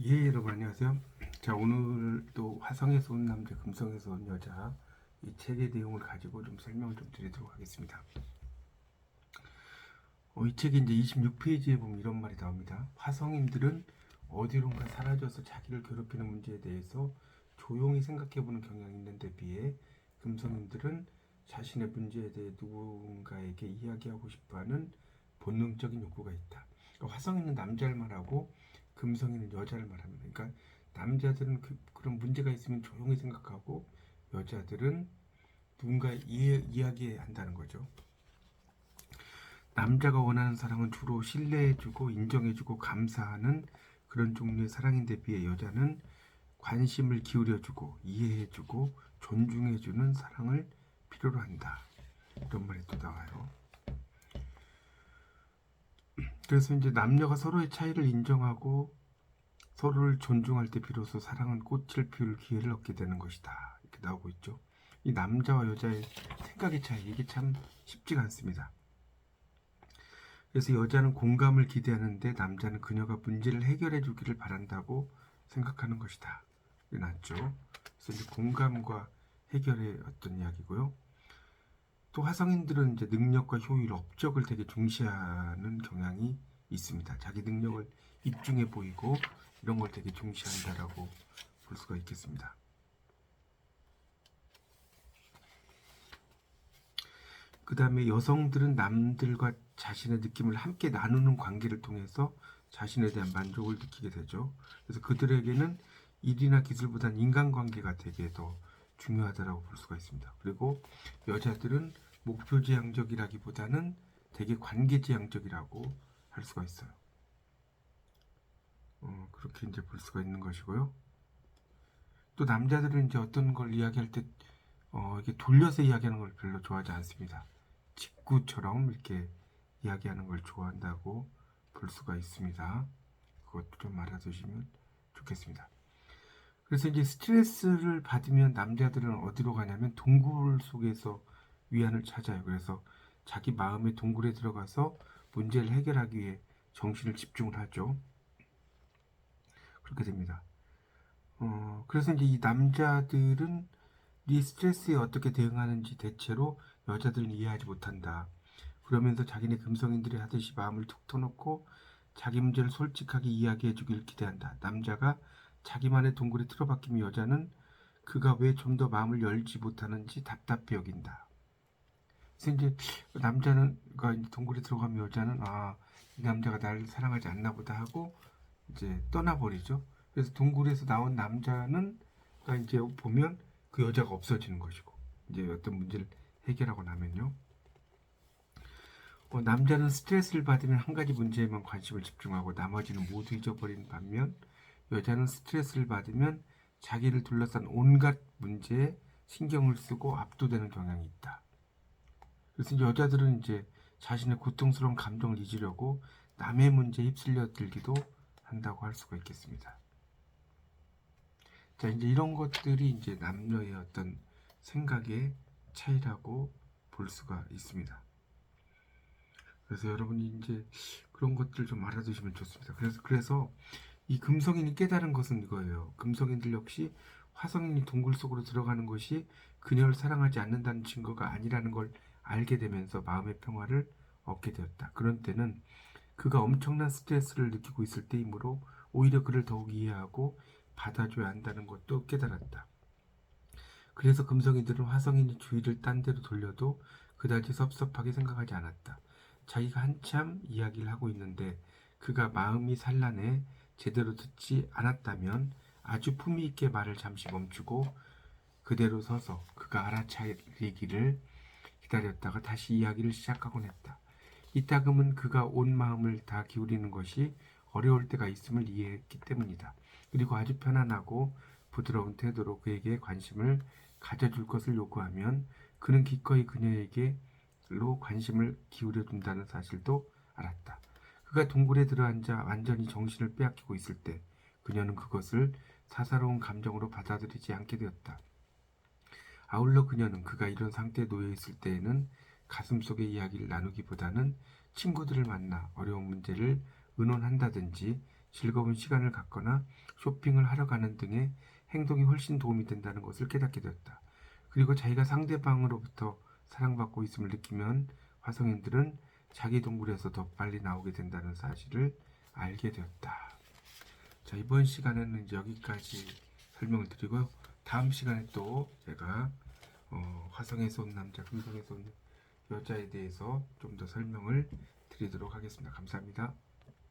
예, 여러분 안녕하세요. 자, 오늘 또 화성에서 온 남자, 금성에서 온 여자 이 책의 내용을 가지고 좀 설명을 좀 드리도록 하겠습니다. 이 책의 이제 26페이지에 보면 이런 말이 나옵니다. 화성인들은 어디론가 사라져서 자기를 괴롭히는 문제에 대해서 조용히 생각해보는 경향이 있는데 비해 금성인들은 자신의 문제에 대해 누군가에게 이야기하고 싶어하는 본능적인 욕구가 있다. 그러니까 화성인은 남자를 말하고 금성인은 여자를 말합니다. 그러니까 남자들은 그런 문제가 있으면 조용히 생각하고 여자들은 누군가 이야기한다는 거죠. 남자가 원하는 사랑은 주로 신뢰해주고 인정해주고 감사하는 그런 종류의 사랑인데 비해 여자는 관심을 기울여주고 이해해주고 존중해주는 사랑을 필요로 한다. 이런 말이 또 나와요. 그래서 이제 남녀가 서로의 차이를 인정하고 서로를 존중할 때 비로소 사랑은 꽃을 피울 기회를 얻게 되는 것이다. 이렇게 나오고 있죠. 이 남자와 여자의 생각의 차이, 이게 참 쉽지가 않습니다. 그래서 여자는 공감을 기대하는데 남자는 그녀가 문제를 해결해 주기를 바란다고 생각하는 것이다. 이게 낫죠. 그래서 이제 공감과 해결의 어떤 이야기고요. 또 화성인들은 이제 능력과 효율, 업적을 되게 중시하는 경향이 있습니다. 자기 능력을 입중해 보이고 이런 걸 되게 중시한다라고 볼 수가 있겠습니다. 그 다음에 여성들은 남들과 자신의 느낌을 함께 나누는 관계를 통해서 자신에 대한 만족을 느끼게 되죠. 그래서 그들에게는 일이나 기술보다는 인간관계가 되게 더 중요하다고 볼 수가 있습니다. 그리고 여자들은 목표지향적이라기보다는 되게 관계지향적이라고 할 수가 있어요. 그렇게 이제 볼 수가 있는 것이고요. 또 남자들은 이제 어떤 걸 이야기할 때 이렇게 돌려서 이야기하는 걸 별로 좋아하지 않습니다. 직구처럼 이렇게 이야기하는 걸 좋아한다고 볼 수가 있습니다. 그것도 좀 알아두시면 좋겠습니다. 그래서 이제 스트레스를 받으면 남자들은 어디로 가냐면 동굴 속에서 위안을 찾아요. 그래서 자기 마음의 동굴에 들어가서 문제를 해결하기 위해 정신을 집중을 하죠. 그렇게 됩니다. 그래서 이제 이 남자들은 이 스트레스에 어떻게 대응하는지 대체로 여자들은 이해하지 못한다. 그러면서 자기네 금성인들이 하듯이 마음을 툭 터놓고 자기 문제를 솔직하게 이야기해 주길 기대한다. 남자가 자기만의 동굴에 틀어박히면 여자는 그가 왜 좀 더 마음을 열지 못하는지 답답해 여긴다. 그래서 이제 남자는 동굴에 들어가면 여자는 이 남자가 나를 사랑하지 않나 보다 하고 이제 떠나버리죠. 그래서 동굴에서 나온 남자는 이제 보면 그 여자가 없어지는 것이고 이제 어떤 문제를 해결하고 나면요. 남자는 스트레스를 받으면 한 가지 문제에만 관심을 집중하고 나머지는 모두 잊어버리는 반면 여자는 스트레스를 받으면 자기를 둘러싼 온갖 문제에 신경을 쓰고 압도되는 경향이 있다. 그래서 여자들은 이제 자신의 고통스러운 감정을 잊으려고 남의 문제에 휩쓸려 들기도 한다고 할 수가 있겠습니다. 자, 이제 이런 것들이 이제 남녀의 어떤 생각의 차이라고 볼 수가 있습니다. 그래서 여러분이 이제 그런 것들 좀 알아두시면 좋습니다. 그래서 이 금성인이 깨달은 것은 이거예요. 금성인들 역시 화성인이 동굴 속으로 들어가는 것이 그녀를 사랑하지 않는다는 증거가 아니라는 걸 알게 되면서 마음의 평화를 얻게 되었다. 그런 때는 그가 엄청난 스트레스를 느끼고 있을 때이므로 오히려 그를 더욱 이해하고 받아줘야 한다는 것도 깨달았다. 그래서 금성인들은 화성인이 주의를 딴 데로 돌려도 그다지 섭섭하게 생각하지 않았다. 자기가 한참 이야기를 하고 있는데 그가 마음이 산란해 제대로 듣지 않았다면 아주 품위 있게 말을 잠시 멈추고 그대로 서서 그가 알아차리기를 기다렸다가 다시 이야기를 시작하곤 했다. 이따금은 그가 온 마음을 다 기울이는 것이 어려울 때가 있음을 이해했기 때문이다. 그리고 아주 편안하고 부드러운 태도로 그에게 관심을 가져줄 것을 요구하면 그는 기꺼이 그녀에게로 관심을 기울여준다는 사실도 알았다. 그가 동굴에 들어앉아 완전히 정신을 빼앗기고 있을 때 그녀는 그것을 사사로운 감정으로 받아들이지 않게 되었다. 아울러 그녀는 그가 이런 상태에 놓여 있을 때에는 가슴속의 이야기를 나누기보다는 친구들을 만나 어려운 문제를 의논한다든지 즐거운 시간을 갖거나 쇼핑을 하러 가는 등의 행동이 훨씬 도움이 된다는 것을 깨닫게 되었다. 그리고 자기가 상대방으로부터 사랑받고 있음을 느끼면 화성인들은 자기 동굴에서 더 빨리 나오게 된다는 사실을 알게 되었다. 자, 이번 시간에는 이제 여기까지 설명을 드리고요. 다음 시간에 또 제가 화성에서 온 남자, 금성에서 온 여자에 대해서 좀 더 설명을 드리도록 하겠습니다. 감사합니다.